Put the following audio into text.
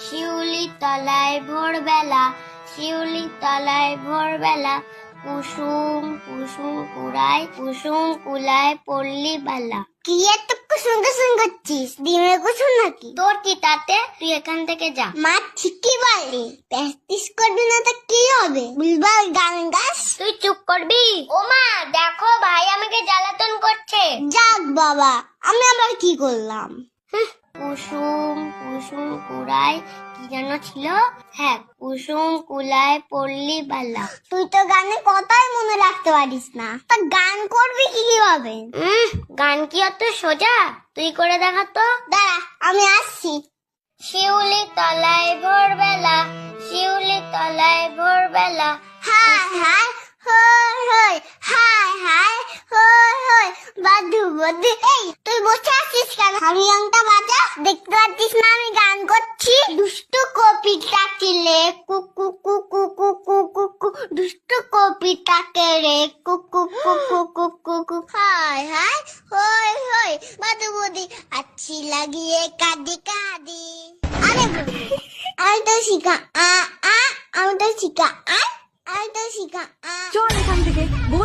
শিউলি তলায় ভোরবেলা, শিউলি তলায় ভোরবেলা, কুসুম কুসুম কুড়ায়, কুসুম কুলায় পল্লী বেলা। কি এত কুসুম কুসুম করছিস? ডিমের কুসুম নাকি? তোর কি তাতে? তুই এখান থেকে যা। মা ঠিকই বলে, প্র্যাকটিস করবি না তো কি হবে? বুলবাল গান গাস। তুই চুপ করবি? ও মা দেখো, ভাই আমাকে জ্বালাতন করছে। যাক বাবা, আমি আবার কি করলাম? কুসুম কুসুম কুড়ায়, কি যেন ছিল? হ্যাঁ, কুসুম কুলায় পল্লী বেলা। তুই তো গানের কথাই মনে রাখতে পারিস না, তা গান করবি কিভাবে? গান কি অত সোজা? তুই করে দেখা তো। দাঁড়া, আমি আসছি। শিউলি তলায় ভোরবেলা, শিউলি তলায় ভোরবেলা, হায় হায় হই হই, হায় হায় হই হই, বাদু বাদু। এই তুই বসে আছিস কেন? হারিয়াংটা বাজা, দেখতে পাচ্ছিস না আমি গান করছি? দুষ্টু কপিটাকে রে কুকু কুকু কুকু কুকু, দুষ্টু কপিটাকে রে কুকু কুকু কুকু কুকু, হায় হায় হই হই, বাদু বাদু, আচ্ছি লাগিয়ে কাঁদি কাঁদি। আরে আমি তো শিখা আমি তো শিখা আমি তো শিখা। চল এখান থেকে, বল